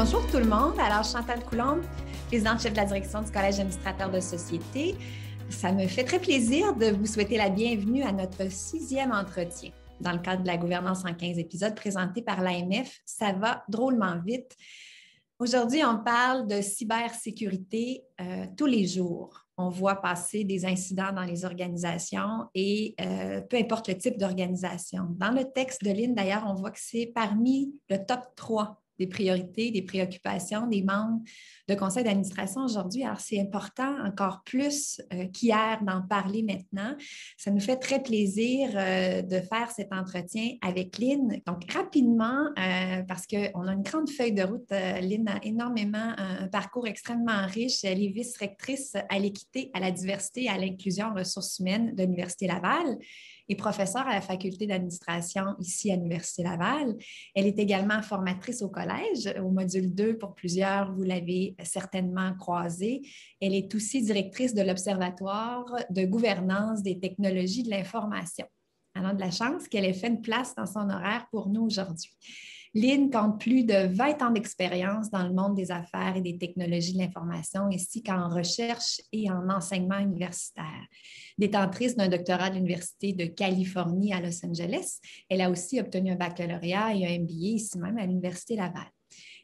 Bonjour tout le monde. Alors, Chantal Coulombe, présidente chef de la direction du Collège d'administrateurs de société. Ça me fait très plaisir de vous souhaiter la bienvenue à notre 6e entretien dans le cadre de la gouvernance en 15 épisodes présenté par l'AMF. Ça va drôlement vite. Aujourd'hui, on parle de cybersécurité tous les jours. On voit passer des incidents dans les organisations et peu importe le type d'organisation. Dans le texte de Lynn, d'ailleurs, on voit que c'est parmi le top 3 des priorités, des préoccupations des membres de conseil d'administration aujourd'hui. Alors, c'est important encore plus qu'hier d'en parler maintenant. Ça nous fait très plaisir de faire cet entretien avec Lynn. Donc, rapidement, parce qu'on a une grande feuille de route, Lynn a énormément un parcours extrêmement riche. Elle est vice-rectrice à l'équité, à la diversité et à l'inclusion en ressources humaines de l'Université Laval et professeure à la faculté d'administration ici à l'Université Laval. Elle est également formatrice au collège, au module 2 pour plusieurs, vous l'avez certainement croisée. Elle est aussi directrice de l'Observatoire de gouvernance des technologies de l'information. Elle a de la chance qu'elle ait fait une place dans son horaire pour nous aujourd'hui. Lynn compte plus de 20 ans d'expérience dans le monde des affaires et des technologies de l'information, ainsi qu'en recherche et en enseignement universitaire. Détentrice d'un doctorat de l'Université de Californie à Los Angeles, elle a aussi obtenu un baccalauréat et un MBA ici même à l'Université Laval.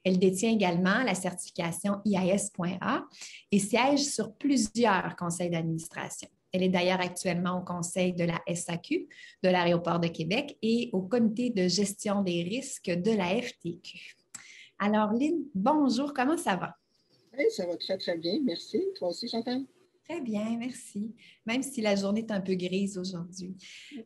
Elle détient également la certification IAS.A et siège sur plusieurs conseils d'administration. Elle est d'ailleurs actuellement au conseil de la SAQ, de l'Aéroport de Québec et au comité de gestion des risques de la FTQ. Alors, Lynn, bonjour, comment ça va? Oui, ça va très, très bien. Merci. Toi aussi, Chantal? Très bien, merci. Même si la journée est un peu grise aujourd'hui.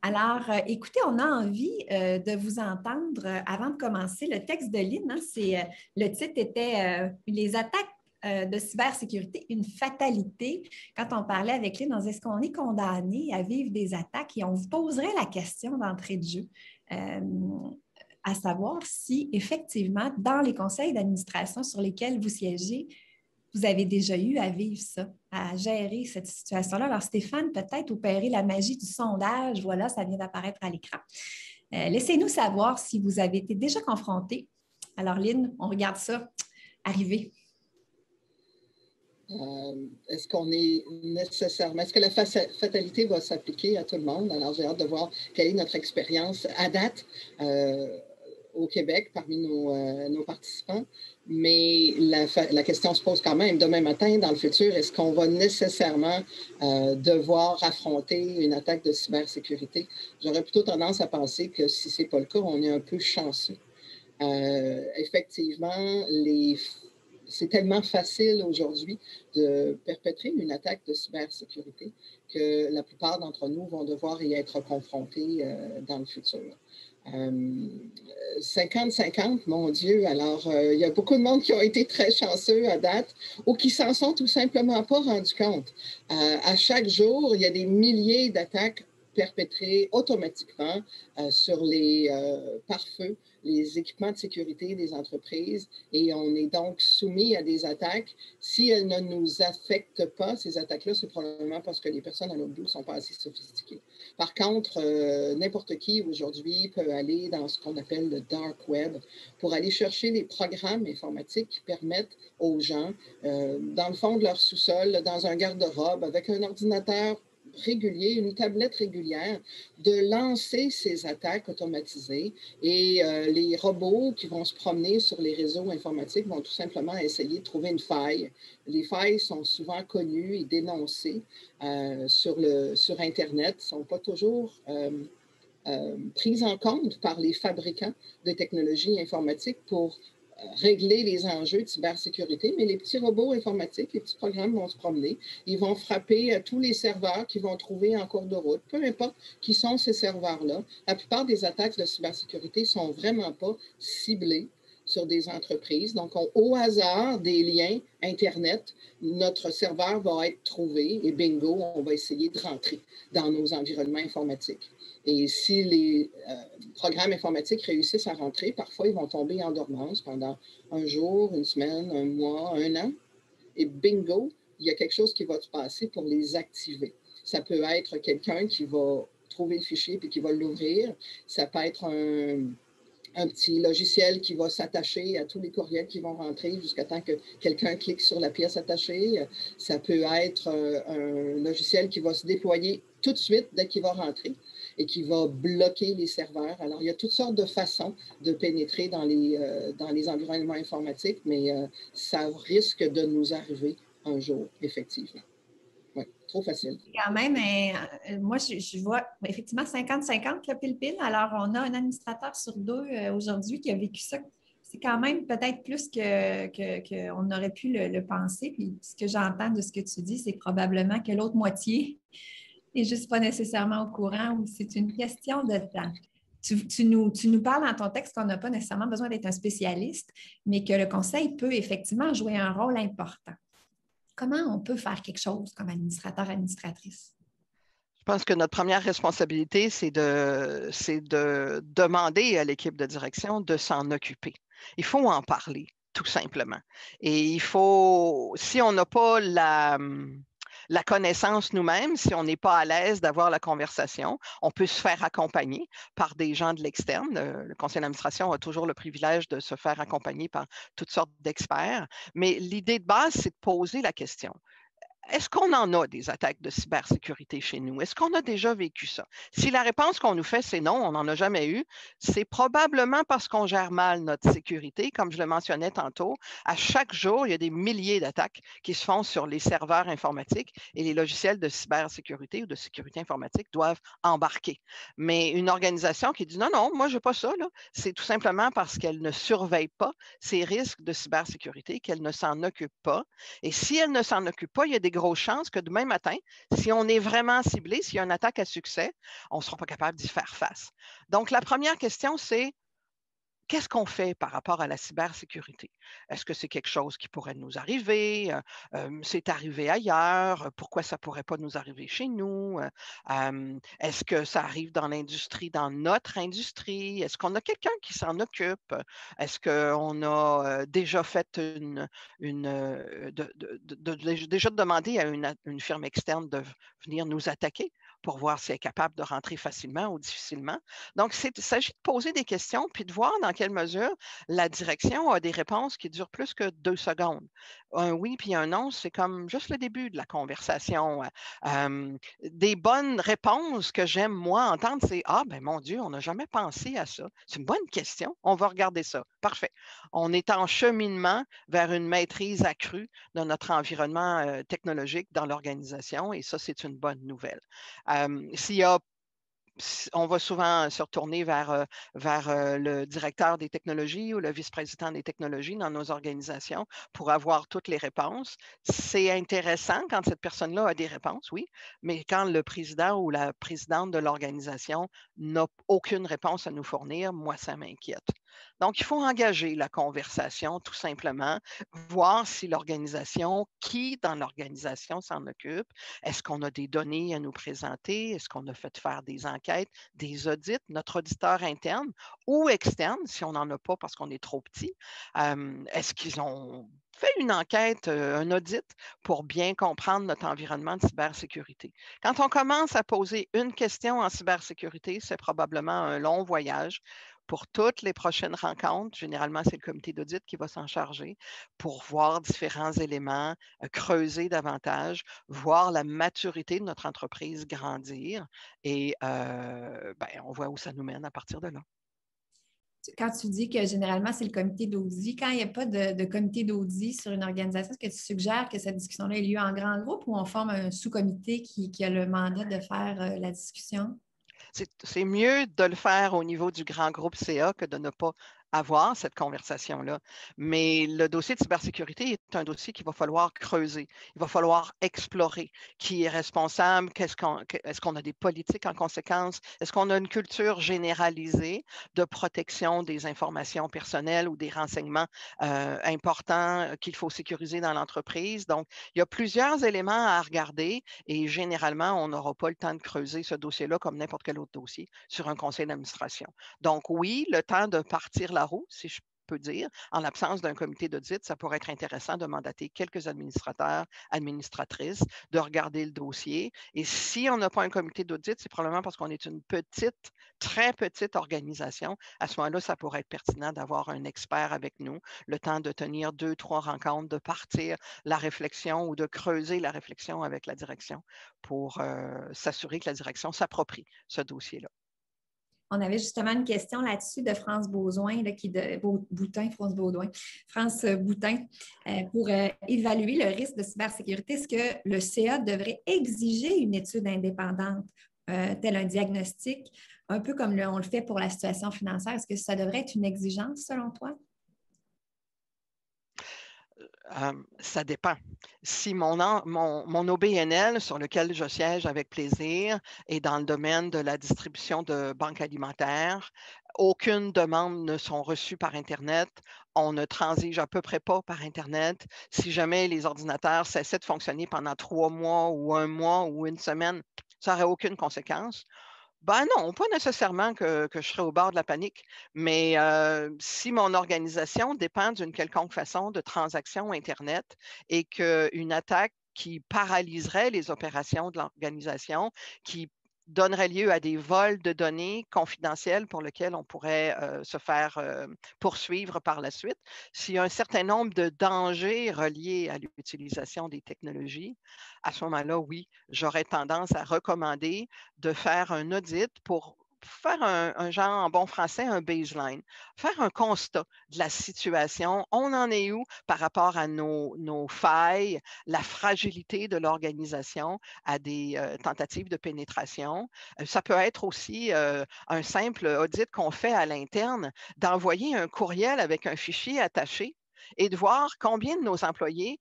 Alors, écoutez, on a envie de vous entendre avant de commencer. Le texte de Lynn, hein, le titre était Les attaques de cybersécurité, une fatalité. Quand on parlait avec Lynn, on disait est-ce qu'on est condamné à vivre des attaques? Et on vous poserait la question d'entrée de jeu. À savoir si, effectivement, dans les conseils d'administration sur lesquels vous siégez, vous avez déjà eu à vivre ça, à gérer cette situation-là. Alors, Stéphane, peut-être opérer la magie du sondage. Voilà, ça vient d'apparaître à l'écran. Laissez-nous savoir si vous avez été déjà confronté. Alors, Lynn, on regarde ça arriver. Est-ce qu'on est nécessairement... Est-ce que la fatalité va s'appliquer à tout le monde? Alors, j'ai hâte de voir quelle est notre expérience à date au Québec parmi nos participants. Mais la question se pose quand même, demain matin, dans le futur, est-ce qu'on va nécessairement devoir affronter une attaque de cybersécurité? J'aurais plutôt tendance à penser que si ce n'est pas le cas, on est un peu chanceux. Effectivement, c'est tellement facile aujourd'hui de perpétrer une attaque de cybersécurité que la plupart d'entre nous vont devoir y être confrontés dans le futur. 50-50, mon Dieu. Alors, il y a beaucoup de monde qui ont été très chanceux à date ou qui s'en sont tout simplement pas rendus compte. À chaque jour, il y a des milliers d'attaques perpétrées automatiquement sur les pare-feux, les équipements de sécurité des entreprises, et on est donc soumis à des attaques. Si elles ne nous affectent pas, ces attaques-là, c'est probablement parce que les personnes à l'autre bout ne sont pas assez sophistiquées. Par contre, n'importe qui aujourd'hui peut aller dans ce qu'on appelle le dark web pour aller chercher les programmes informatiques qui permettent aux gens, dans le fond de leur sous-sol, dans un garde-robe, avec un ordinateur régulier, une tablette régulière, de lancer ces attaques automatisées, et les robots qui vont se promener sur les réseaux informatiques vont tout simplement essayer de trouver une faille. Les failles sont souvent connues et dénoncées sur Internet, ne sont pas toujours prises en compte par les fabricants de technologies informatiques pour régler les enjeux de cybersécurité, mais les petits robots informatiques, les petits programmes vont se promener, ils vont frapper tous les serveurs qu'ils vont trouver en cours de route, peu importe qui sont ces serveurs-là. La plupart des attaques de cybersécurité ne sont vraiment pas ciblées sur des entreprises. Donc, au hasard des liens Internet, notre serveur va être trouvé et bingo, on va essayer de rentrer dans nos environnements informatiques. Et si les programmes informatiques réussissent à rentrer, parfois, ils vont tomber en dormance pendant un jour, une semaine, un mois, un an. Et bingo, il y a quelque chose qui va se passer pour les activer. Ça peut être quelqu'un qui va trouver le fichier puis qui va l'ouvrir. Ça peut être un petit logiciel qui va s'attacher à tous les courriels qui vont rentrer jusqu'à temps que quelqu'un clique sur la pièce attachée. Ça peut être un logiciel qui va se déployer tout de suite dès qu'il va rentrer et qui va bloquer les serveurs. Alors, il y a toutes sortes de façons de pénétrer dans les environnements informatiques, mais ça risque de nous arriver un jour, effectivement. Oui, trop facile. Quand même, moi, je vois effectivement 50-50 pile-pile. Alors, on a un administrateur sur deux aujourd'hui qui a vécu ça. C'est quand même peut-être plus qu'on aurait pu le penser. Puis ce que j'entends de ce que tu dis, c'est probablement que l'autre moitié n'est juste pas nécessairement au courant ou c'est une question de temps. Tu nous parles dans ton texte qu'on n'a pas nécessairement besoin d'être un spécialiste, mais que le conseil peut effectivement jouer un rôle important. Comment on peut faire quelque chose comme administrateur, administratrice? Je pense que notre première responsabilité, c'est de demander à l'équipe de direction de s'en occuper. Il faut en parler, tout simplement. Et il faut, si on n'a pas la connaissance nous-mêmes, si on n'est pas à l'aise d'avoir la conversation, on peut se faire accompagner par des gens de l'externe. Le conseil d'administration a toujours le privilège de se faire accompagner par toutes sortes d'experts. Mais l'idée de base, c'est de poser la question. Est-ce qu'on en a des attaques de cybersécurité chez nous? Est-ce qu'on a déjà vécu ça? Si la réponse qu'on nous fait, c'est non, on n'en a jamais eu, c'est probablement parce qu'on gère mal notre sécurité. Comme je le mentionnais tantôt, à chaque jour, il y a des milliers d'attaques qui se font sur les serveurs informatiques et les logiciels de cybersécurité ou de sécurité informatique doivent embarquer. Mais une organisation qui dit non, non, moi, je n'ai pas ça, c'est tout simplement parce qu'elle ne surveille pas ces risques de cybersécurité, qu'elle ne s'en occupe pas. Et si elle ne s'en occupe pas, il y a des grosses chances que demain matin, si on est vraiment ciblé, s'il y a une attaque à succès, on ne sera pas capable d'y faire face. Donc, la première question, c'est qu'est-ce qu'on fait par rapport à la cybersécurité? Est-ce que c'est quelque chose qui pourrait nous arriver? C'est arrivé ailleurs? Pourquoi ça ne pourrait pas nous arriver chez nous? Est-ce que ça arrive dans l'industrie, dans notre industrie? Est-ce qu'on a quelqu'un qui s'en occupe? Est-ce qu'on a déjà fait déjà demandé à une firme externe de venir nous attaquer pour voir si elle est capable de rentrer facilement ou difficilement? Donc, il s'agit de poser des questions puis de voir dans quelle mesure la direction a des réponses qui durent plus que 2 secondes. Un oui puis un non, c'est comme juste le début de la conversation. Des bonnes réponses que j'aime, moi, entendre, c'est « Ah, ben mon Dieu, on n'a jamais pensé à ça. C'est une bonne question. On va regarder ça. » Parfait. On est en cheminement vers une maîtrise accrue de notre environnement technologique dans l'organisation et ça, c'est une bonne nouvelle. On va souvent se retourner vers le directeur des technologies ou le vice-président des technologies dans nos organisations pour avoir toutes les réponses. C'est intéressant quand cette personne-là a des réponses, oui, mais quand le président ou la présidente de l'organisation n'a aucune réponse à nous fournir, moi, ça m'inquiète. Donc, il faut engager la conversation tout simplement, voir si l'organisation, qui dans l'organisation s'en occupe, est-ce qu'on a des données à nous présenter, est-ce qu'on a fait faire des enquêtes, des audits, notre auditeur interne ou externe, si on n'en a pas parce qu'on est trop petit, est-ce qu'ils ont fait une enquête, un audit pour bien comprendre notre environnement de cybersécurité. Quand on commence à poser une question en cybersécurité, c'est probablement un long voyage. Pour toutes les prochaines rencontres, généralement, c'est le comité d'audit qui va s'en charger pour voir différents éléments, creuser davantage, voir la maturité de notre entreprise grandir et on voit où ça nous mène à partir de là. Quand tu dis que généralement, c'est le comité d'audit, quand il n'y a pas de comité d'audit sur une organisation, est-ce que tu suggères que cette discussion-là ait lieu en grand groupe ou on forme un sous-comité qui a le mandat de faire la discussion? C'est mieux de le faire au niveau du grand groupe CA que de ne pas avoir cette conversation-là. Mais le dossier de cybersécurité est un dossier qu'il va falloir creuser. Il va falloir explorer qui est responsable, est-ce qu'on a des politiques en conséquence, est-ce qu'on a une culture généralisée de protection des informations personnelles ou des renseignements importants qu'il faut sécuriser dans l'entreprise. Donc, il y a plusieurs éléments à regarder et généralement, on n'aura pas le temps de creuser ce dossier-là comme n'importe quel autre dossier sur un conseil d'administration. Donc, oui, le temps de partir la roue, si je peut dire. En l'absence d'un comité d'audit, ça pourrait être intéressant de mandater quelques administrateurs, administratrices, de regarder le dossier. Et si on n'a pas un comité d'audit, c'est probablement parce qu'on est une petite, très petite organisation. À ce moment-là, ça pourrait être pertinent d'avoir un expert avec nous, le temps de tenir 2, 3 rencontres, de partir la réflexion ou de creuser la réflexion avec la direction pour s'assurer que la direction s'approprie ce dossier-là. On avait justement une question là-dessus de France Beausoin, Boutin, France Boutin, pour évaluer le risque de cybersécurité. Est-ce que le CA devrait exiger une étude indépendante, tel un diagnostic, un peu comme on le fait pour la situation financière? Est-ce que ça devrait être une exigence selon toi? Ça dépend. Si mon OBNL, sur lequel je siège avec plaisir, est dans le domaine de la distribution de banques alimentaires, aucune demande ne sont reçues par Internet. On ne transige à peu près pas par Internet. Si jamais les ordinateurs cessaient de fonctionner pendant 3 mois ou 1 mois ou 1 semaine, ça n'aurait aucune conséquence. Ben non, pas nécessairement que je serais au bord de la panique, mais si mon organisation dépend d'une quelconque façon de transactions Internet et qu'une attaque qui paralyserait les opérations de l'organisation, qui donnerait lieu à des vols de données confidentielles pour lesquels on pourrait se faire poursuivre par la suite, s'il y a un certain nombre de dangers reliés à l'utilisation des technologies, à ce moment-là, oui, j'aurais tendance à recommander de faire un audit pour faire un genre, en bon français, un baseline, faire un constat de la situation. On en est où par rapport à nos failles, la fragilité de l'organisation, à des tentatives de pénétration. Ça peut être aussi un simple audit qu'on fait à l'interne, d'envoyer un courriel avec un fichier attaché et de voir combien de nos employés,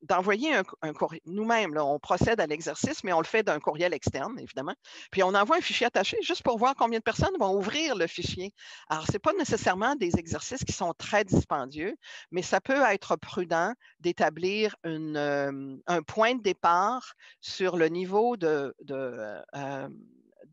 d'envoyer un courriel. Nous-mêmes, on procède à l'exercice, mais on le fait d'un courriel externe, évidemment. Puis on envoie un fichier attaché juste pour voir combien de personnes vont ouvrir le fichier. Alors, ce n'est pas nécessairement des exercices qui sont très dispendieux, mais ça peut être prudent d'établir un point de départ sur le niveau de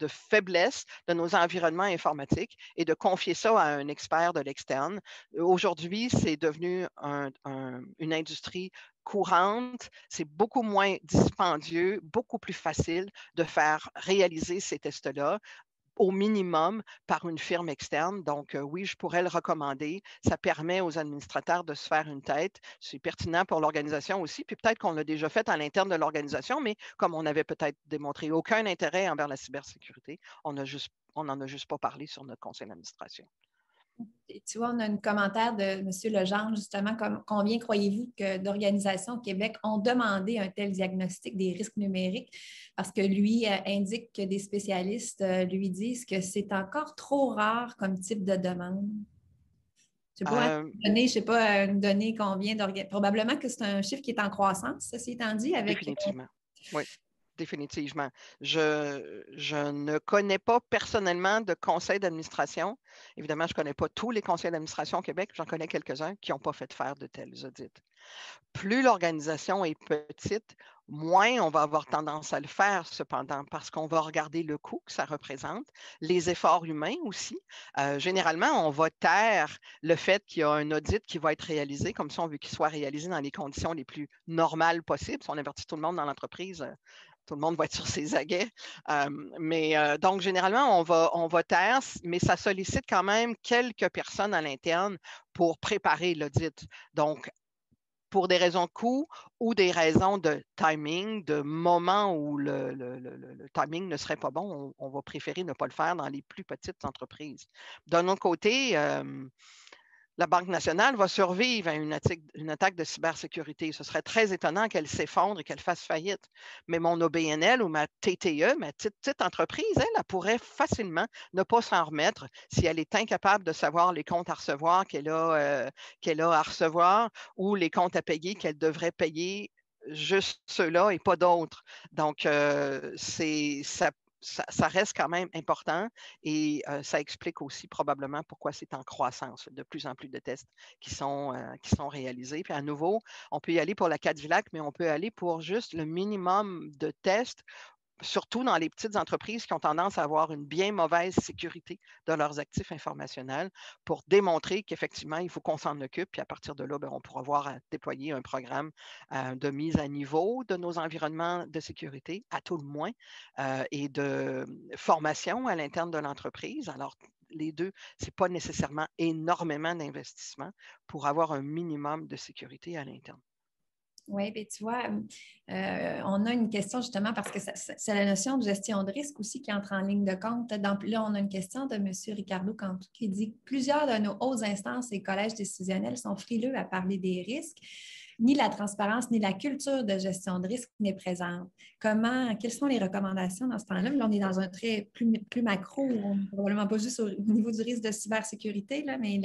faiblesse de nos environnements informatiques et de confier ça à un expert de l'externe. Aujourd'hui, c'est devenu une industrie courante, c'est beaucoup moins dispendieux, beaucoup plus facile de faire réaliser ces tests-là au minimum par une firme externe. Donc, oui, je pourrais le recommander. Ça permet aux administrateurs de se faire une tête. C'est pertinent pour l'organisation aussi. Puis peut-être qu'on l'a déjà fait à l'interne de l'organisation, mais comme on n'avait peut-être démontré aucun intérêt envers la cybersécurité, on n'en a juste pas parlé sur notre conseil d'administration. Et tu vois, on a un commentaire de M. Legendre, justement, combien croyez-vous que d'organisations au Québec ont demandé un tel diagnostic des risques numériques? Parce que lui indique que des spécialistes lui disent que c'est encore trop rare comme type de demande. Je ne sais pas une donnée combien d'organisations. Probablement que c'est un chiffre qui est en croissance, ceci étant dit. Définitivement, oui. Définitivement. Je ne connais pas personnellement de conseil d'administration. Évidemment, je ne connais pas tous les conseils d'administration au Québec. J'en connais quelques-uns qui n'ont pas fait faire de tels audits. Plus l'organisation est petite, moins on va avoir tendance à le faire cependant parce qu'on va regarder le coût que ça représente, les efforts humains aussi. Généralement, on va taire le fait qu'il y a un audit qui va être réalisé, comme ça on veut qu'il soit réalisé dans les conditions les plus normales possibles. Si on avertit tout le monde dans l'entreprise, tout le monde va être sur ses aguets. Donc, généralement, on va taire, mais ça sollicite quand même quelques personnes à l'interne pour préparer l'audit. Donc, pour des raisons de coût ou des raisons de timing, de moment où le timing ne serait pas bon, on va préférer ne pas le faire dans les plus petites entreprises. D'un autre côté, la Banque nationale va survivre à une attaque de cybersécurité. Ce serait très étonnant qu'elle s'effondre et qu'elle fasse faillite. Mais mon OBNL ou ma TTE, ma petite entreprise, elle pourrait facilement ne pas s'en remettre si elle est incapable de savoir les comptes à recevoir qu'elle a à recevoir ou les comptes à payer qu'elle devrait payer juste ceux-là et pas d'autres. Donc, ça reste quand même important et ça explique aussi probablement pourquoi c'est en croissance. De plus en plus de tests qui sont réalisés. Puis à nouveau, on peut y aller pour la Cadillac, mais on peut aller pour juste le minimum de tests surtout dans les petites entreprises qui ont tendance à avoir une bien mauvaise sécurité de leurs actifs informationnels, pour démontrer qu'effectivement, il faut qu'on s'en occupe. Puis à partir de là, on pourra voir à déployer un programme de mise à niveau de nos environnements de sécurité, à tout le moins, et de formation à l'interne de l'entreprise. Alors, les deux, ce n'est pas nécessairement énormément d'investissement pour avoir un minimum de sécurité à l'interne. Oui, bien, tu vois, on a une question justement parce que c'est la notion de gestion de risque aussi qui entre en ligne de compte. Là, on a une question de M. Ricardo Cantu qui dit que plusieurs de nos hautes instances et collèges décisionnels sont frileux à parler des risques. Ni la transparence, ni la culture de gestion de risque n'est présente. Quelles sont les recommandations dans ce temps-là? Là, on est dans un trait plus macro, probablement pas juste au niveau du risque de cybersécurité, là, mais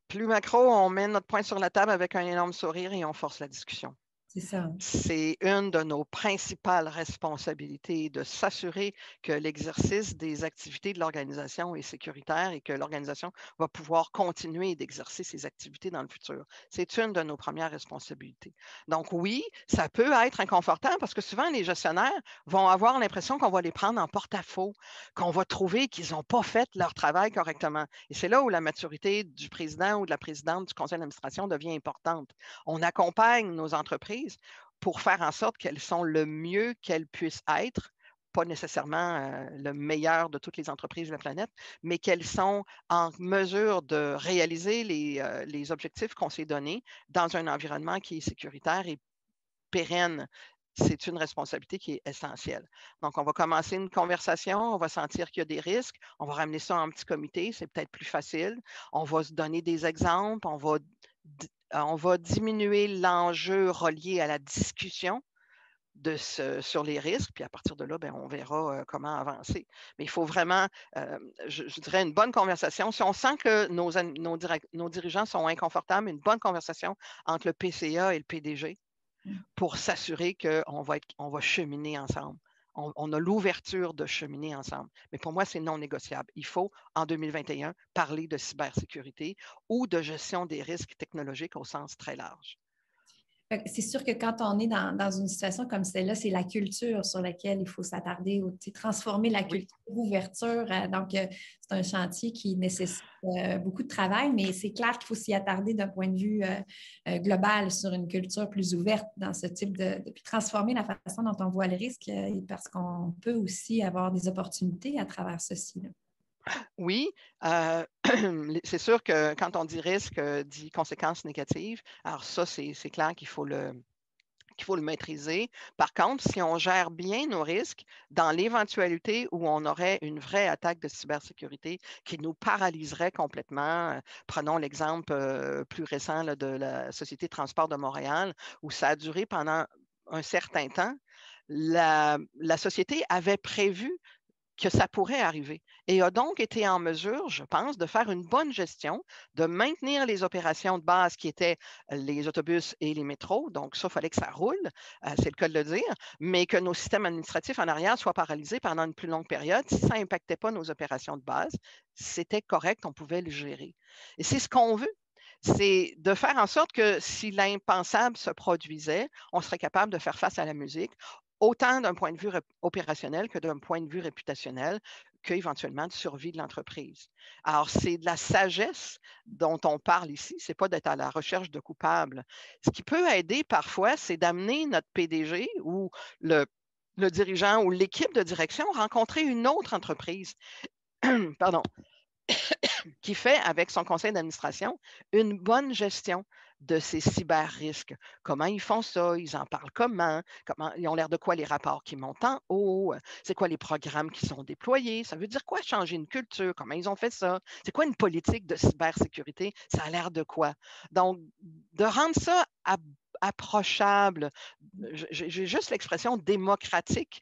plus macro, on met notre point sur la table avec un énorme sourire et on force la discussion. C'est ça. C'est une de nos principales responsabilités de s'assurer que l'exercice des activités de l'organisation est sécuritaire et que l'organisation va pouvoir continuer d'exercer ses activités dans le futur. C'est une de nos premières responsabilités. Donc oui, ça peut être inconfortable parce que souvent les gestionnaires vont avoir l'impression qu'on va les prendre en porte-à-faux, qu'on va trouver qu'ils n'ont pas fait leur travail correctement. Et c'est là où la maturité du président ou de la présidente du conseil d'administration devient importante. On accompagne nos entreprises pour faire en sorte qu'elles sont le mieux qu'elles puissent être, pas nécessairement le meilleur de toutes les entreprises de la planète, mais qu'elles sont en mesure de réaliser les objectifs qu'on s'est donnés dans un environnement qui est sécuritaire et pérenne. C'est une responsabilité qui est essentielle. Donc, on va commencer une conversation, on va sentir qu'il y a des risques, on va ramener ça en petit comité, c'est peut-être plus facile. On va se donner des exemples, on va diminuer l'enjeu relié à la discussion sur les risques, puis à partir de là, on verra comment avancer. Mais il faut vraiment, je dirais, une bonne conversation. Si on sent que nos dirigeants sont inconfortables, une bonne conversation entre le PCA et le PDG pour s'assurer qu'on va cheminer ensemble. On a l'ouverture de cheminer ensemble. Mais pour moi, c'est non négociable. Il faut, en 2021, parler de cybersécurité ou de gestion des risques technologiques au sens très large. C'est sûr que quand on est dans une situation comme celle-là, c'est la culture sur laquelle il faut s'attarder, transformer la culture d'ouverture. Donc, c'est un chantier qui nécessite beaucoup de travail, mais c'est clair qu'il faut s'y attarder d'un point de vue global sur une culture plus ouverte dans ce type puis transformer la façon dont on voit le risque parce qu'on peut aussi avoir des opportunités à travers ceci, là. Oui, c'est sûr que quand on dit risque, dit conséquences négatives. Alors ça, c'est clair qu'il faut le maîtriser. Par contre, si on gère bien nos risques, dans l'éventualité où on aurait une vraie attaque de cybersécurité qui nous paralyserait complètement, prenons l'exemple plus récent là, de la Société de transport de Montréal, où ça a duré pendant un certain temps, la société avait prévu que ça pourrait arriver et a donc été en mesure, je pense, de faire une bonne gestion, de maintenir les opérations de base qui étaient les autobus et les métros. Donc, ça, il fallait que ça roule, c'est le cas de le dire, mais que nos systèmes administratifs en arrière soient paralysés pendant une plus longue période. Si ça n'impactait pas nos opérations de base, c'était correct, on pouvait le gérer. Et c'est ce qu'on veut. C'est de faire en sorte que si l'impensable se produisait, on serait capable de faire face à la musique, autant d'un point de vue opérationnel que d'un point de vue réputationnel, qu'éventuellement de survie de l'entreprise. Alors, c'est de la sagesse dont on parle ici, ce n'est pas d'être à la recherche de coupables. Ce qui peut aider parfois, c'est d'amener notre PDG ou le dirigeant ou l'équipe de direction rencontrer une autre entreprise, pardon, qui fait avec son conseil d'administration une bonne gestion de ces cyber-risques. Comment ils font ça? Ils en parlent comment? Ils ont l'air de quoi les rapports qui montent en haut? C'est quoi les programmes qui sont déployés? Ça veut dire quoi changer une culture? Comment ils ont fait ça? C'est quoi une politique de cybersécurité? Ça a l'air de quoi? Donc, de rendre ça approchable, j'ai juste l'expression démocratique,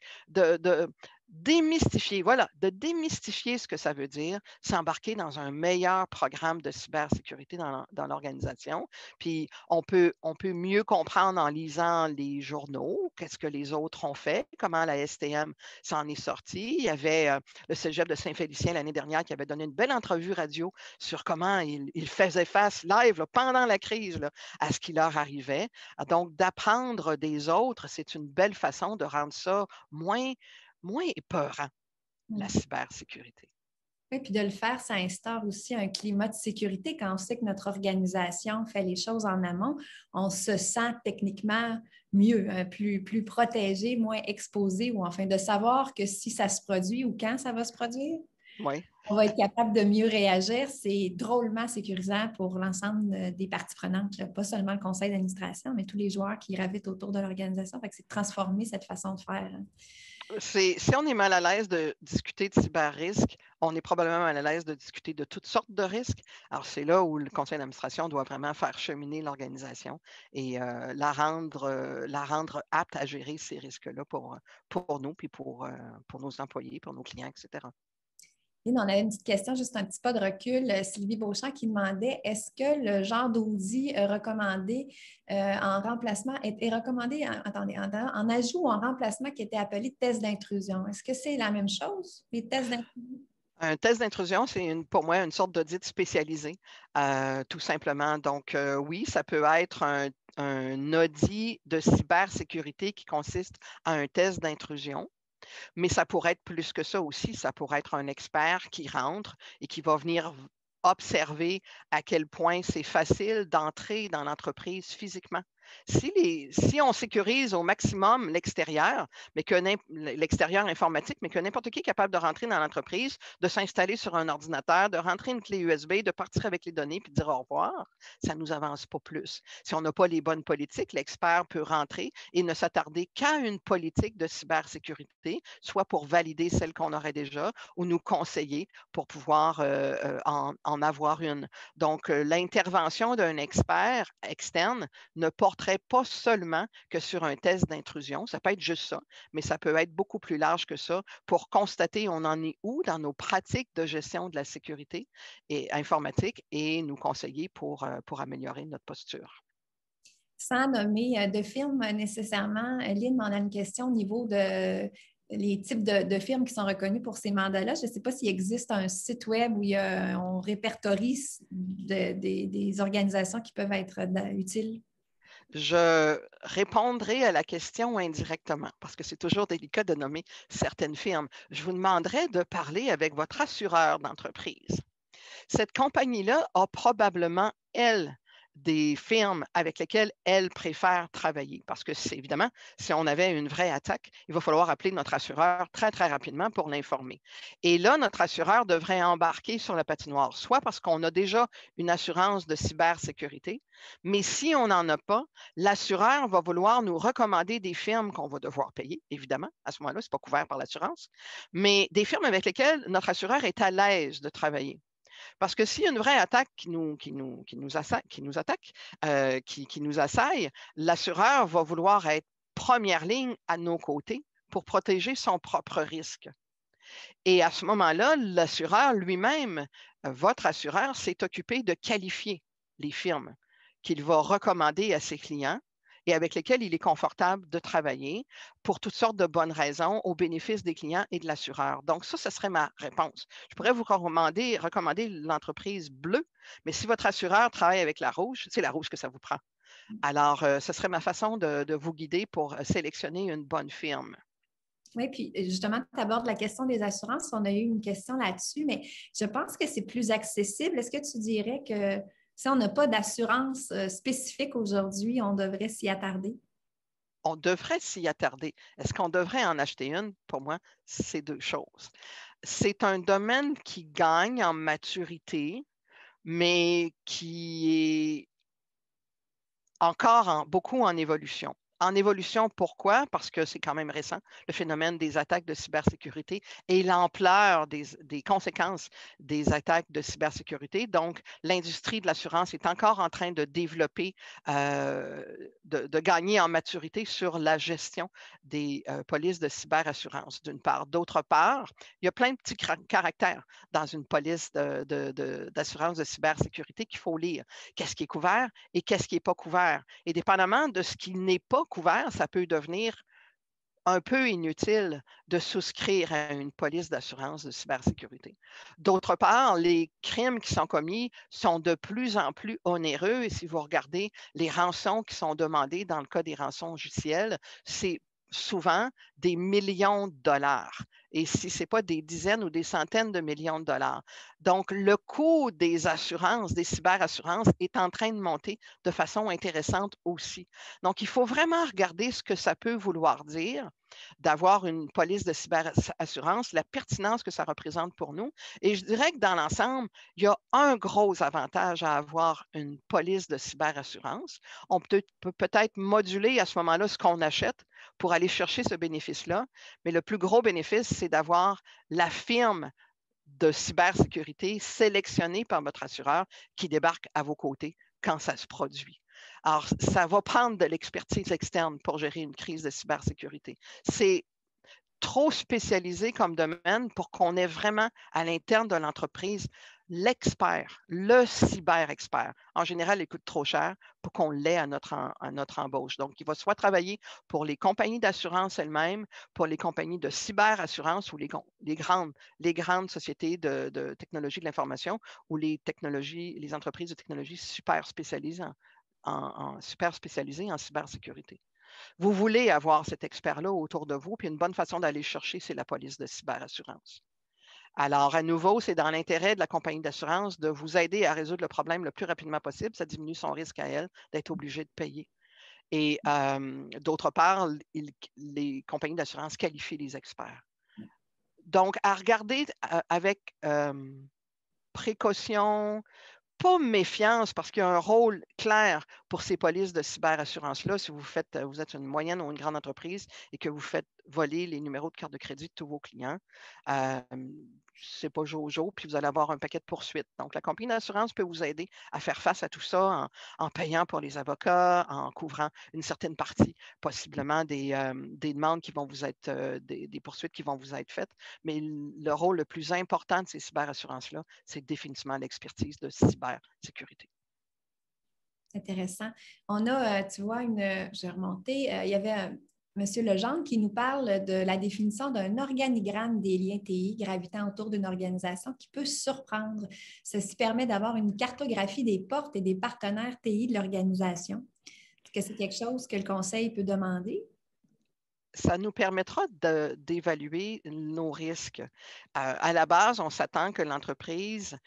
démystifier, voilà, de démystifier ce que ça veut dire, s'embarquer dans un meilleur programme de cybersécurité dans l'organisation. Puis on peut mieux comprendre en lisant les journaux, qu'est-ce que les autres ont fait, comment la STM s'en est sortie. Il y avait le Cégep de Saint-Félicien l'année dernière qui avait donné une belle entrevue radio sur comment il faisait face live là, pendant la crise là, à ce qui leur arrivait. Donc, d'apprendre des autres, c'est une belle façon de rendre ça moins épeurant, la cybersécurité. Oui, puis de le faire, ça instaure aussi un climat de sécurité. Quand on sait que notre organisation fait les choses en amont, on se sent techniquement mieux, plus protégé, moins exposé, ou enfin de savoir que si ça se produit ou quand ça va se produire, oui. On va être capable de mieux réagir. C'est drôlement sécurisant pour l'ensemble des parties prenantes, là. Pas seulement le conseil d'administration, mais tous les joueurs qui gravitent autour de l'organisation. Fait que c'est de transformer cette façon de faire. Si on est mal à l'aise de discuter de cyber-risque, on est probablement mal à l'aise de discuter de toutes sortes de risques. Alors, c'est là où le conseil d'administration doit vraiment faire cheminer l'organisation et la rendre apte à gérer ces risques-là pour nous, puis pour nos employés, pour nos clients, etc. On avait une petite question, juste un petit pas de recul. Sylvie Beauchamp qui demandait est-ce que le genre d'outil recommandé en remplacement est recommandé en ajout ou en remplacement qui était appelé test d'intrusion? Est-ce que c'est la même chose, les tests d'intrusion? Un test d'intrusion, c'est pour moi une sorte d'audit spécialisé, tout simplement. Donc, oui, ça peut être un audit de cybersécurité qui consiste à un test d'intrusion. Mais ça pourrait être plus que ça aussi. Ça pourrait être un expert qui rentre et qui va venir observer à quel point c'est facile d'entrer dans l'entreprise physiquement. Si on sécurise au maximum l'extérieur, l'extérieur informatique, mais que n'importe qui est capable de rentrer dans l'entreprise, de s'installer sur un ordinateur, de rentrer une clé USB, de partir avec les données puis de dire au revoir, ça ne nous avance pas plus. Si on n'a pas les bonnes politiques, l'expert peut rentrer et ne s'attarder qu'à une politique de cybersécurité, soit pour valider celle qu'on aurait déjà ou nous conseiller pour pouvoir en avoir une. Donc, l'intervention d'un expert externe ne porterait pas seulement que sur un test d'intrusion. Ça peut être juste ça, mais ça peut être beaucoup plus large que ça pour constater on en est où dans nos pratiques de gestion de la sécurité et informatique et nous conseiller pour améliorer notre posture. Sans nommer de firmes nécessairement, Lynn m'en a une question au niveau de les types de firmes qui sont reconnues pour ces mandats-là. Je ne sais pas s'il existe un site web où on répertorie des organisations qui peuvent être utiles. Je répondrai à la question indirectement parce que c'est toujours délicat de nommer certaines firmes. Je vous demanderai de parler avec votre assureur d'entreprise. Cette compagnie-là a probablement, elle, des firmes avec lesquelles elle préfère travailler. Parce que c'est évidemment, si on avait une vraie attaque, il va falloir appeler notre assureur très, très rapidement pour l'informer. Et là, notre assureur devrait embarquer sur la patinoire, soit parce qu'on a déjà une assurance de cybersécurité, mais si on n'en a pas, l'assureur va vouloir nous recommander des firmes qu'on va devoir payer, évidemment. À ce moment-là, ce n'est pas couvert par l'assurance, mais des firmes avec lesquelles notre assureur est à l'aise de travailler. Parce que s'il y a une vraie attaque qui nous assaille, l'assureur va vouloir être première ligne à nos côtés pour protéger son propre risque. Et à ce moment-là, l'assureur lui-même, votre assureur, s'est occupé de qualifier les firmes qu'il va recommander à ses clients et avec lesquels il est confortable de travailler pour toutes sortes de bonnes raisons au bénéfice des clients et de l'assureur. Donc, ça serait ma réponse. Je pourrais vous recommander l'entreprise bleue, mais si votre assureur travaille avec la rouge, c'est la rouge que ça vous prend. Alors, ce serait ma façon de vous guider pour sélectionner une bonne firme. Oui, puis justement, tu abordes la question des assurances. On a eu une question là-dessus, mais je pense que c'est plus accessible. Est-ce que tu dirais que si on n'a pas d'assurance spécifique aujourd'hui, on devrait s'y attarder? On devrait s'y attarder. Est-ce qu'on devrait en acheter une? Pour moi, c'est deux choses. C'est un domaine qui gagne en maturité, mais qui est encore beaucoup en évolution. en évolution. Pourquoi? Parce que c'est quand même récent, le phénomène des attaques de cybersécurité et l'ampleur des conséquences des attaques de cybersécurité. Donc, l'industrie de l'assurance est encore en train de développer, de gagner en maturité sur la gestion des polices de cyberassurance, d'une part. D'autre part, il y a plein de petits caractères dans une police d'assurance de cybersécurité qu'il faut lire. Qu'est-ce qui est couvert et qu'est-ce qui n'est pas couvert? Et dépendamment de ce qui n'est pas couvert, ça peut devenir un peu inutile de souscrire à une police d'assurance de cybersécurité. D'autre part, les crimes qui sont commis sont de plus en plus onéreux. Et si vous regardez les rançons qui sont demandées dans le cas des rançons logicielles, c'est souvent des millions de dollars. Et si ce n'est pas des dizaines ou des centaines de millions de dollars. Donc, le coût des assurances, des cyberassurances, est en train de monter de façon intéressante aussi. Donc, il faut vraiment regarder ce que ça peut vouloir dire d'avoir une police de cyberassurance, la pertinence que ça représente pour nous. Et je dirais que dans l'ensemble, il y a un gros avantage à avoir une police de cyberassurance. On peut peut-être moduler à ce moment-là ce qu'on achète pour aller chercher ce bénéfice-là, mais le plus gros bénéfice, c'est d'avoir la firme de cybersécurité sélectionnée par votre assureur qui débarque à vos côtés quand ça se produit. Alors, ça va prendre de l'expertise externe pour gérer une crise de cybersécurité. C'est trop spécialisé comme domaine pour qu'on ait vraiment à l'interne de l'entreprise l'expert, le cyber-expert. En général, il coûte trop cher pour qu'on l'ait à notre embauche. Donc, il va soit travailler pour les compagnies d'assurance elles-mêmes, pour les compagnies de cyberassurance ou les grandes sociétés de technologie de l'information ou les entreprises de technologie super spécialisées en cybersécurité. Vous voulez avoir cet expert-là autour de vous, puis une bonne façon d'aller chercher, c'est la police de cyberassurance. Alors, à nouveau, c'est dans l'intérêt de la compagnie d'assurance de vous aider à résoudre le problème le plus rapidement possible. Ça diminue son risque à elle d'être obligée de payer. Et d'autre part, les compagnies d'assurance qualifient les experts. Donc, à regarder avec précaution, pas méfiance, parce qu'il y a un rôle clair pour ces polices de cyberassurance-là. Si vous êtes une moyenne ou une grande entreprise et que vous faites voler les numéros de carte de crédit de tous vos clients, c'est pas jojo, puis vous allez avoir un paquet de poursuites. Donc, la compagnie d'assurance peut vous aider à faire face à tout ça en payant pour les avocats, en couvrant une certaine partie, possiblement des demandes qui vont vous être, des poursuites qui vont vous être faites. Mais le rôle le plus important de ces cyberassurances-là, c'est définitivement l'expertise de cybersécurité. Intéressant. On a, tu vois, je vais remonter, il y avait M. Legendre qui nous parle de la définition d'un organigramme des liens TI gravitant autour d'une organisation qui peut surprendre. Ceci permet d'avoir une cartographie des portes et des partenaires TI de l'organisation. Est-ce que c'est quelque chose que le conseil peut demander? Ça nous permettra d'évaluer nos risques. À la base, on s'attend que l'entreprise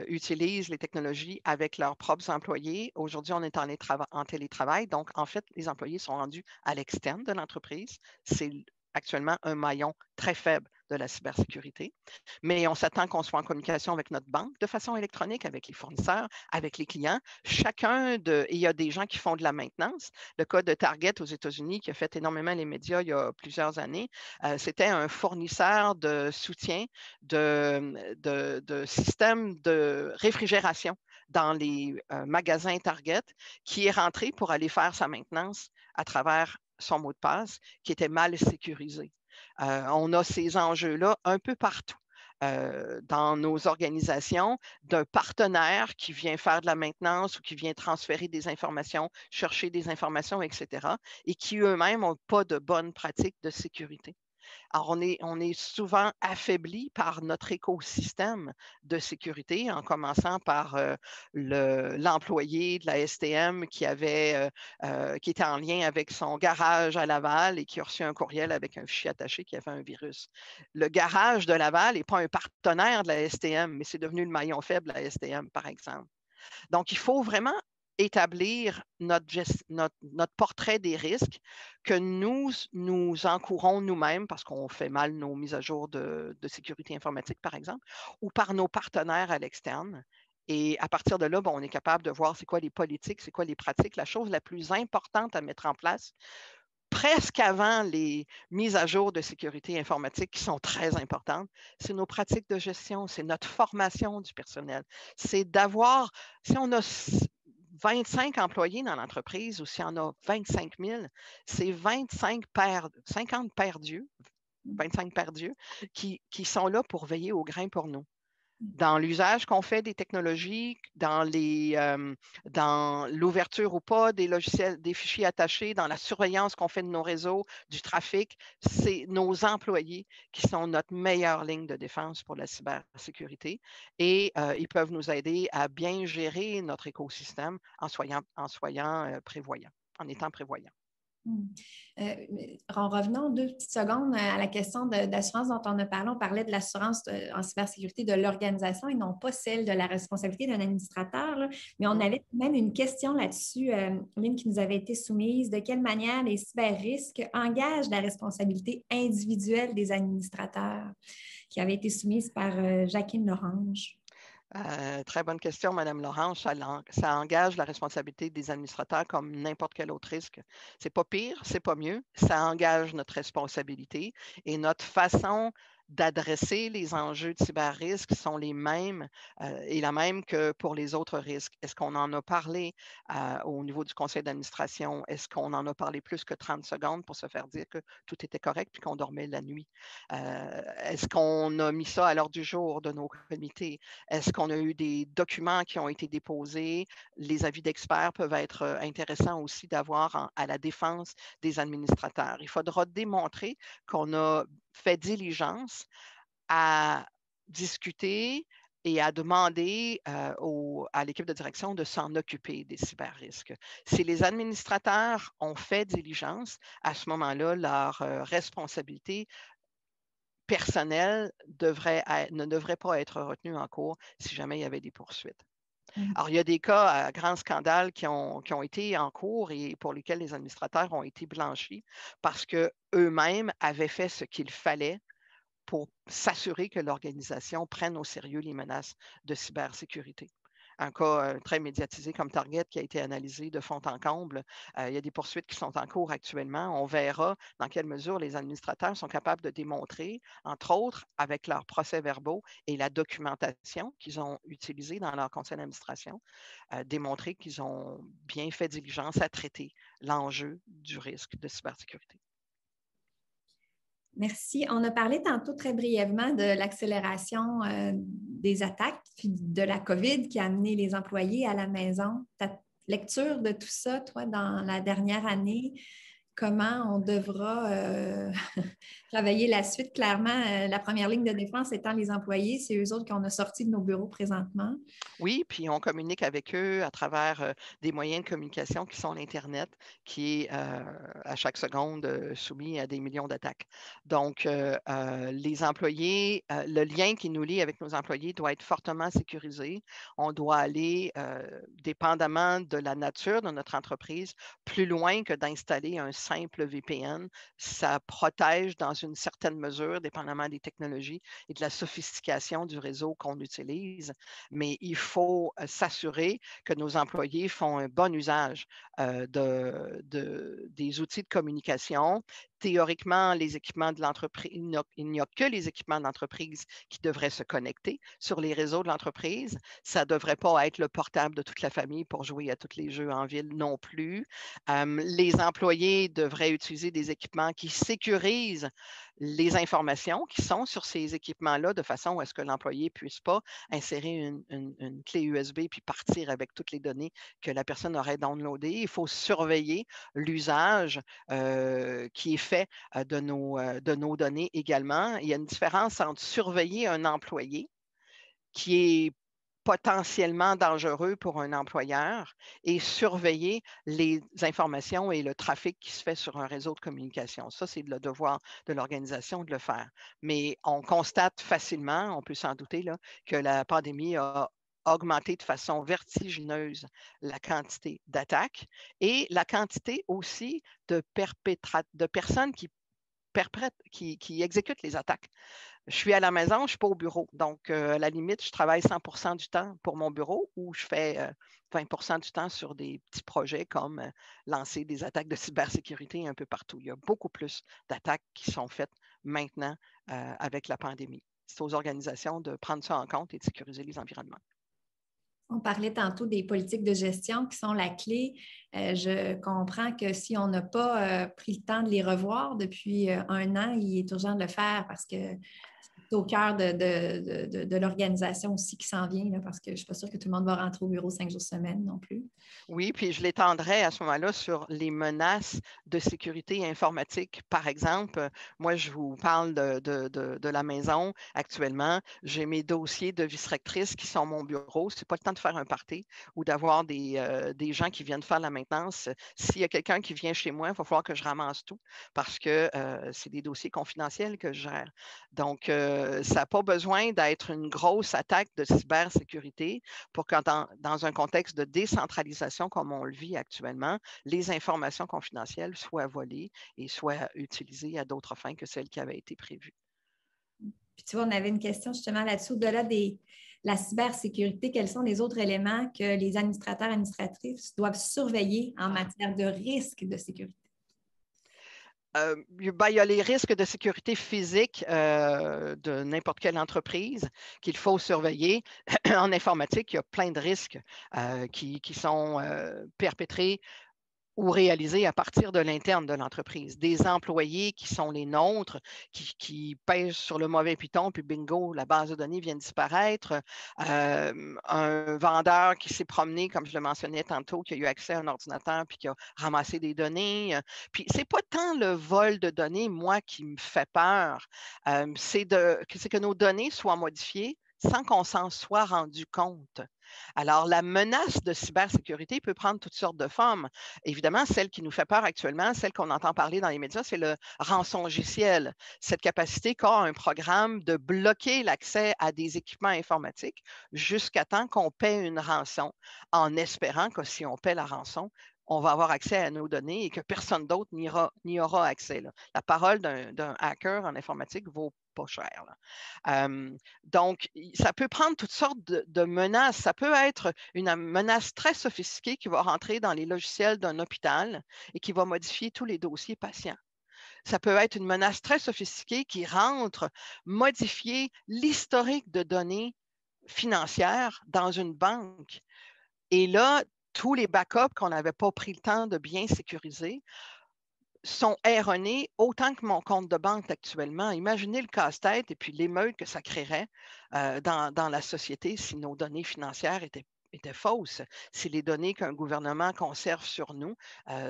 utilisent les technologies avec leurs propres employés. Aujourd'hui, on est en télétravail. Donc, en fait, les employés sont rendus à l'externe de l'entreprise. C'est actuellement un maillon très faible de la cybersécurité. Mais on s'attend qu'on soit en communication avec notre banque de façon électronique, avec les fournisseurs, avec les clients. Il y a des gens qui font de la maintenance. Le cas de Target aux États-Unis, qui a fait énormément les médias il y a plusieurs années, c'était un fournisseur de soutien de systèmes de réfrigération dans les magasins Target qui est rentré pour aller faire sa maintenance à travers son mot de passe qui était mal sécurisé. On a ces enjeux-là un peu partout. Dans nos organisations, d'un partenaire qui vient faire de la maintenance ou qui vient transférer des informations, chercher des informations, etc., et qui eux-mêmes n'ont pas de bonnes pratiques de sécurité. Alors, on est souvent affaibli par notre écosystème de sécurité, en commençant par l'employé de la STM qui était en lien avec son garage à Laval et qui a reçu un courriel avec un fichier attaché qui avait un virus. Le garage de Laval n'est pas un partenaire de la STM, mais c'est devenu le maillon faible de la STM, par exemple. Donc, il faut vraiment établir notre portrait des risques que nous encourons nous-mêmes parce qu'on fait mal nos mises à jour de sécurité informatique, par exemple, ou par nos partenaires à l'externe. Et à partir de là, on est capable de voir c'est quoi les politiques, c'est quoi les pratiques. La chose la plus importante à mettre en place, presque avant les mises à jour de sécurité informatique qui sont très importantes, c'est nos pratiques de gestion, c'est notre formation du personnel. C'est d'avoir, si on a 25 employés dans l'entreprise ou s'il y en a 25 000, c'est 50 paires d'yeux, 25 paires d'yeux qui sont là pour veiller au grain pour nous. Dans l'usage qu'on fait des technologies, dans l'ouverture ou pas des logiciels, des fichiers attachés, dans la surveillance qu'on fait de nos réseaux, du trafic, c'est nos employés qui sont notre meilleure ligne de défense pour la cybersécurité et ils peuvent nous aider à bien gérer notre écosystème en soyant prévoyants, en étant prévoyants. En revenant 2 petites secondes à la question d'assurance dont on a parlé, on parlait de l'assurance en cybersécurité de l'organisation et non pas celle de la responsabilité d'un administrateur. Là. Mais on avait même une question là-dessus, Lynn, qui nous avait été soumise. De quelle manière les cyberrisques engagent la responsabilité individuelle des administrateurs, qui avait été soumise par Jacqueline Lorange? Très bonne question, Mme Lorange. Ça engage la responsabilité des administrateurs comme n'importe quel autre risque. C'est pas pire, c'est pas mieux. Ça engage notre responsabilité et notre façon d'adresser les enjeux de cyber-risque sont les mêmes et la même que pour les autres risques. Est-ce qu'on en a parlé au niveau du conseil d'administration? Est-ce qu'on en a parlé plus que 30 secondes pour se faire dire que tout était correct puis qu'on dormait la nuit? Est-ce qu'on a mis ça à l'ordre du jour de nos comités? Est-ce qu'on a eu des documents qui ont été déposés? Les avis d'experts peuvent être intéressants aussi d'avoir à la défense des administrateurs. Il faudra démontrer qu'on a fait diligence à discuter et à demander à l'équipe de direction de s'en occuper des cyberrisques. Si les administrateurs ont fait diligence, à ce moment-là, leur responsabilité personnelle ne devrait pas être retenue en cours si jamais il y avait des poursuites. Alors, il y a des cas à grands scandales qui ont été en cours et pour lesquels les administrateurs ont été blanchis parce qu'eux-mêmes avaient fait ce qu'il fallait pour s'assurer que l'organisation prenne au sérieux les menaces de cybersécurité. Un cas très médiatisé comme Target qui a été analysé de fond en comble. Il y a des poursuites qui sont en cours actuellement. On verra dans quelle mesure les administrateurs sont capables de démontrer, entre autres, avec leurs procès-verbaux et la documentation qu'ils ont utilisée dans leur conseil d'administration, démontrer qu'ils ont bien fait diligence à traiter l'enjeu du risque de cybersécurité. Merci. On a parlé tantôt très brièvement de l'accélération des attaques, puis de la COVID qui a amené les employés à la maison. Ta lecture de tout ça, toi, dans la dernière année, comment on devra travailler la suite? Clairement, la première ligne de défense étant les employés, c'est eux autres qu'on a sortis de nos bureaux présentement. Oui, puis on communique avec eux à travers des moyens de communication qui sont l'Internet, qui est à chaque seconde soumis à des millions d'attaques. Donc, les employés, le lien qui nous lie avec nos employés doit être fortement sécurisé. On doit aller, dépendamment de la nature de notre entreprise, plus loin que d'installer un simple VPN. Ça protège dans une certaine mesure, dépendamment des technologies et de la sophistication du réseau qu'on utilise. Mais il faut s'assurer que nos employés font un bon usage des outils de communication. Théoriquement, les équipements de l'entreprise, il n'y a que les équipements de l'entreprise qui devraient se connecter sur les réseaux de l'entreprise. Ça ne devrait pas être le portable de toute la famille pour jouer à tous les jeux en ville non plus. Les employés devraient utiliser des équipements qui sécurisent les informations qui sont sur ces équipements-là de façon à ce que l'employé ne puisse pas insérer une clé USB puis partir avec toutes les données que la personne aurait downloadées. Il faut surveiller l'usage qui est fait de nos données également. Il y a une différence entre surveiller un employé qui est potentiellement dangereux pour un employeur et surveiller les informations et le trafic qui se fait sur un réseau de communication. Ça, c'est le devoir de l'organisation de le faire. Mais on constate facilement, on peut s'en douter, là, que la pandémie a augmenté de façon vertigineuse la quantité d'attaques et la quantité aussi de personnes qui qui exécutent les attaques. Je suis à la maison, je ne suis pas au bureau. Donc, à la limite, je travaille 100% du temps pour mon bureau ou je fais 20% du temps sur des petits projets comme lancer des attaques de cybersécurité un peu partout. Il y a beaucoup plus d'attaques qui sont faites maintenant avec la pandémie. C'est aux organisations de prendre ça en compte et de sécuriser les environnements. On parlait tantôt des politiques de gestion qui sont la clé. Je comprends que si on n'a pas pris le temps de les revoir depuis un an, il est urgent de le faire parce que c'est au cœur de l'organisation aussi qui s'en vient, là, parce que je ne suis pas sûre que tout le monde va rentrer au bureau 5 jours semaine non plus. Oui, puis je l'étendrai à ce moment-là sur les menaces de sécurité informatique. Par exemple, moi, je vous parle de la maison actuellement. J'ai mes dossiers de vice-rectrice qui sont mon bureau. Ce n'est pas le temps de faire un party ou d'avoir des gens qui viennent faire la maintenance. S'il y a quelqu'un qui vient chez moi, il va falloir que je ramasse tout parce que c'est des dossiers confidentiels que je gère. Donc, ça n'a pas besoin d'être une grosse attaque de cybersécurité pour que dans un contexte de décentralisation comme on le vit actuellement, les informations confidentielles soient volées et soient utilisées à d'autres fins que celles qui avaient été prévues. Puis tu vois, on avait une question justement là-dessus, au-delà de la cybersécurité, quels sont les autres éléments que les administrateurs et administratrices doivent surveiller en matière de risque de sécurité? Il y a les risques de sécurité physique de n'importe quelle entreprise qu'il faut surveiller. En informatique, il y a plein de risques qui sont perpétrés ou réalisés à partir de l'interne de l'entreprise. Des employés qui sont les nôtres, qui pèsent sur le mauvais piton, puis bingo, la base de données vient de disparaître. Un vendeur qui s'est promené, comme je le mentionnais tantôt, qui a eu accès à un ordinateur puis qui a ramassé des données. Puis c'est pas tant le vol de données, moi, qui me fait peur. C'est que nos données soient modifiées sans qu'on s'en soit rendu compte. Alors, la menace de cybersécurité peut prendre toutes sortes de formes. Évidemment, celle qui nous fait peur actuellement, celle qu'on entend parler dans les médias, c'est le rançongiciel. Cette capacité qu'a un programme de bloquer l'accès à des équipements informatiques jusqu'à temps qu'on paie une rançon, en espérant que si on paie la rançon, on va avoir accès à nos données et que personne d'autre n'y aura accès. Là. La parole d'un hacker en informatique vaut pas cher. Donc, ça peut prendre toutes sortes de menaces. Ça peut être une menace très sophistiquée qui va rentrer dans les logiciels d'un hôpital et qui va modifier tous les dossiers patients. Ça peut être une menace très sophistiquée qui rentre modifier l'historique de données financières dans une banque. Et là, tous les backups qu'on n'avait pas pris le temps de bien sécuriser sont erronés autant que mon compte de banque actuellement. Imaginez le casse-tête et puis l'émeute que ça créerait dans la société si nos données financières étaient fausses, si les données qu'un gouvernement conserve sur nous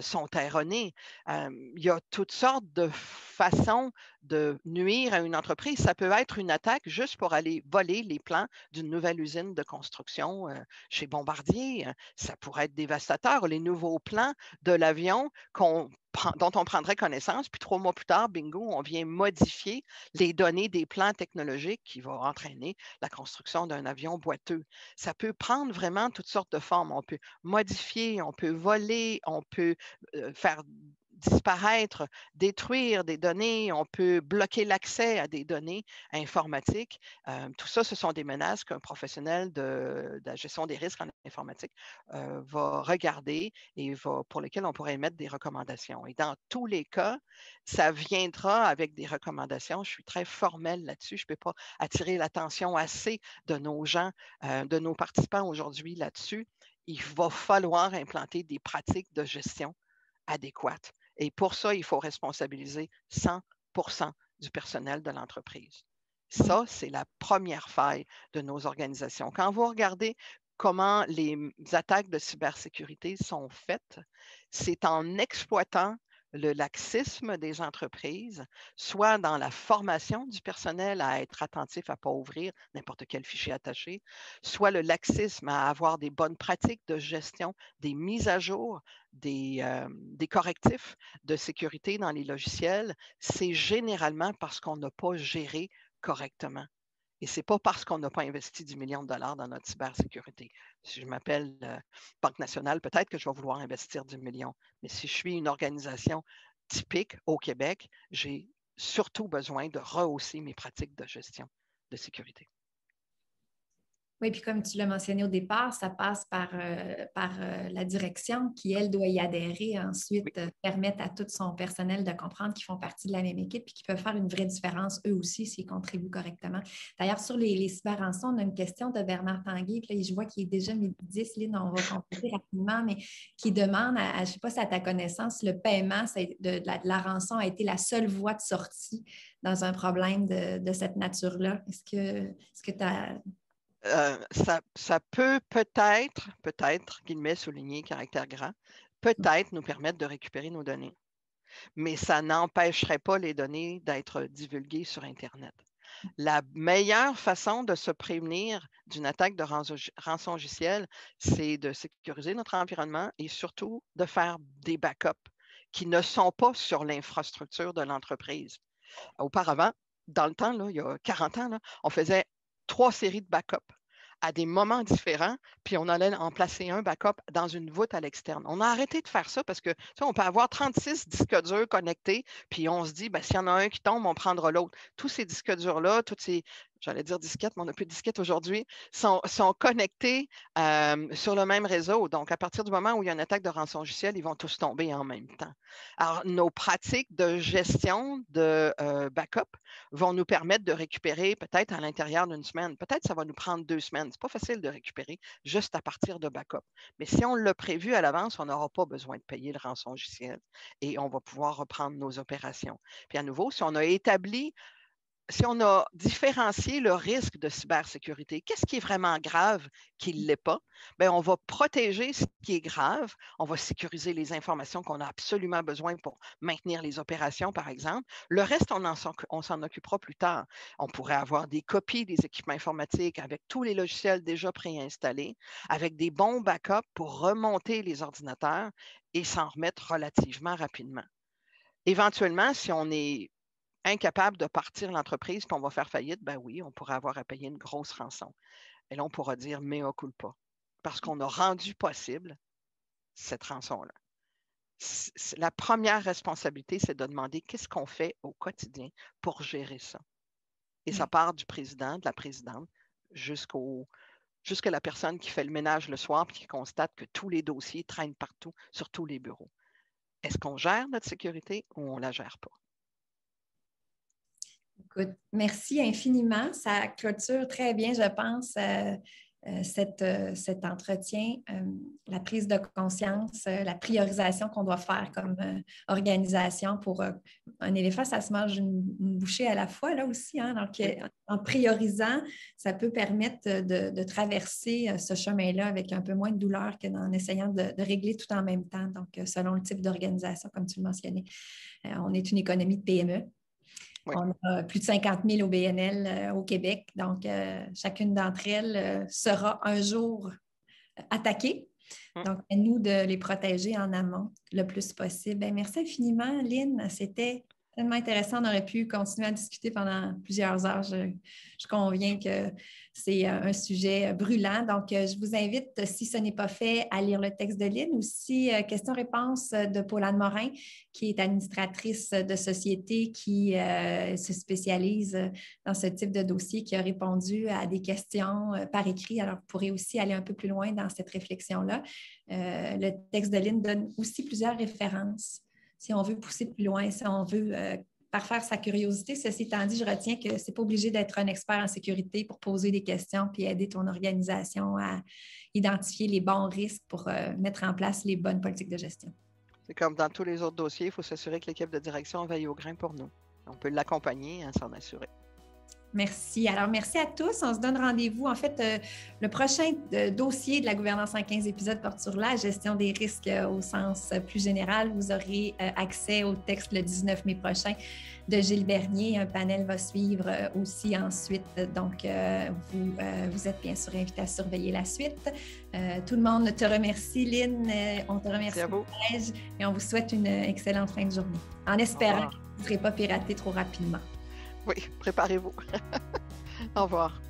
sont erronées. Il y a toutes sortes de façons de nuire à une entreprise. Ça peut être une attaque juste pour aller voler les plans d'une nouvelle usine de construction chez Bombardier. Ça pourrait être dévastateur. Les nouveaux plans de l'avion dont on prendrait connaissance, puis 3 mois plus tard, bingo, on vient modifier les données des plans technologiques qui vont entraîner la construction d'un avion boiteux. Ça peut prendre vraiment toutes sortes de formes. On peut modifier, on peut voler, on peut faire disparaître, détruire des données, on peut bloquer l'accès à des données informatiques. Tout ça, ce sont des menaces qu'un professionnel de la gestion des risques en informatique va regarder et pour lesquelles on pourrait émettre des recommandations. Et dans tous les cas, ça viendra avec des recommandations. Je suis très formelle là-dessus. Je ne peux pas attirer l'attention assez de nos gens, de nos participants aujourd'hui là-dessus. Il va falloir implanter des pratiques de gestion adéquates. Et pour ça, il faut responsabiliser 100% du personnel de l'entreprise. Ça, c'est la première faille de nos organisations. Quand vous regardez comment les attaques de cybersécurité sont faites, c'est en exploitant le laxisme des entreprises, soit dans la formation du personnel à être attentif à ne pas ouvrir n'importe quel fichier attaché, soit le laxisme à avoir des bonnes pratiques de gestion, des mises à jour, des correctifs de sécurité dans les logiciels, c'est généralement parce qu'on n'a pas géré correctement. Et ce n'est pas parce qu'on n'a pas investi 10 millions de dollars dans notre cybersécurité. Si je m'appelle Banque nationale, peut-être que je vais vouloir investir 10 millions. Mais si je suis une organisation typique au Québec, j'ai surtout besoin de rehausser mes pratiques de gestion de sécurité. Oui, puis comme tu l'as mentionné au départ, ça passe par la direction qui, elle, doit y adhérer. Ensuite, permettre à tout son personnel de comprendre qu'ils font partie de la même équipe et qu'ils peuvent faire une vraie différence eux aussi s'ils contribuent correctement. D'ailleurs, sur les cyberrançons, on a une question de Bernard Tanguay. Puis là, je vois qu'il est déjà 12h10. Lynn, on va compléter rapidement, mais qui demande, je ne sais pas si à ta connaissance, le paiement de la rançon a été la seule voie de sortie dans un problème de cette nature-là. Est-ce que tu as... Ça peut peut-être, guillemets souligné, caractère grand, peut-être nous permettre de récupérer nos données. Mais ça n'empêcherait pas les données d'être divulguées sur Internet. La meilleure façon de se prémunir d'une attaque de rançongiciel, c'est de sécuriser notre environnement et surtout de faire des backups qui ne sont pas sur l'infrastructure de l'entreprise. Auparavant, dans le temps, là, il y a 40 ans, là, on faisait 3 séries de backups à des moments différents, puis on allait en placer un backup dans une voûte à l'externe. On a arrêté de faire ça parce que on peut avoir 36 disques durs connectés, puis on se dit, s'il y en a un qui tombe, on prendra l'autre. Tous ces disques durs-là, toutes ces, j'allais dire disquettes, mais on n'a plus de disquettes aujourd'hui, sont connectés sur le même réseau. Donc, à partir du moment où il y a une attaque de rançongiciel, ils vont tous tomber en même temps. Alors, nos pratiques de gestion de backup vont nous permettre de récupérer peut-être à l'intérieur d'une semaine. Peut-être que ça va nous prendre 2 semaines. Ce n'est pas facile de récupérer juste à partir de backup. Mais si on l'a prévu à l'avance, on n'aura pas besoin de payer le rançongiciel et on va pouvoir reprendre nos opérations. Puis à nouveau, si on a différencié le risque de cybersécurité, qu'est-ce qui est vraiment grave qui ne l'est pas? Bien, on va protéger ce qui est grave, on va sécuriser les informations qu'on a absolument besoin pour maintenir les opérations, par exemple. Le reste, on s'en occupera plus tard. On pourrait avoir des copies des équipements informatiques avec tous les logiciels déjà préinstallés, avec des bons backups pour remonter les ordinateurs et s'en remettre relativement rapidement. Éventuellement, si on est incapable de partir l'entreprise puis on va faire faillite, ben oui, on pourrait avoir à payer une grosse rançon. Et là, on pourra dire mea culpa parce qu'on a rendu possible cette rançon-là. La première responsabilité, c'est de demander qu'est-ce qu'on fait au quotidien pour gérer ça. Et ça part du président, de la présidente, jusqu'à la personne qui fait le ménage le soir et qui constate que tous les dossiers traînent partout sur tous les bureaux. Est-ce qu'on gère notre sécurité ou on ne la gère pas? Écoute, merci infiniment. Ça clôture très bien, je pense, cet entretien, la prise de conscience, la priorisation qu'on doit faire comme organisation pour un éléphant, ça se mange une bouchée à la fois là aussi. Hein? Donc, en priorisant, ça peut permettre de traverser ce chemin-là avec un peu moins de douleur qu'en essayant de régler tout en même temps. Donc, selon le type d'organisation, comme tu le mentionnais, on est une économie de PME. Oui. On a plus de 50 000 OBNL au Québec. Donc, chacune d'entre elles sera un jour attaquée. Donc, à nous de les protéger en amont le plus possible. Bien, merci infiniment, Lynn. C'était tellement intéressant. On aurait pu continuer à discuter pendant plusieurs heures. Je conviens que c'est un sujet brûlant. Donc, je vous invite, si ce n'est pas fait, à lire le texte de Lynn. Aussi, question-réponse de Paul-Anne Morin, qui est administratrice de société qui se spécialise dans ce type de dossier, qui a répondu à des questions par écrit. Alors, vous pourrez aussi aller un peu plus loin dans cette réflexion-là. Le texte de Lynn donne aussi plusieurs références. Si on veut pousser plus loin, si on veut parfaire sa curiosité. Ceci étant dit, je retiens que ce n'est pas obligé d'être un expert en sécurité pour poser des questions puis aider ton organisation à identifier les bons risques pour mettre en place les bonnes politiques de gestion. C'est comme dans tous les autres dossiers, il faut s'assurer que l'équipe de direction veille au grain pour nous. On peut l'accompagner et s'en assurer. Merci. Alors, merci à tous. On se donne rendez-vous. En fait, le prochain dossier de la gouvernance en 15 épisodes porte sur la gestion des risques au sens plus général. Vous aurez accès au texte le 19 mai prochain de Gilles Bernier. Un panel va suivre aussi ensuite. Donc, vous êtes bien sûr invité à surveiller la suite. Tout le monde te remercie, Lynn. On te remercie, Paige, et on vous souhaite une excellente fin de journée. En espérant que vous ne serez pas piraté trop rapidement. Oui, préparez-vous. Au revoir.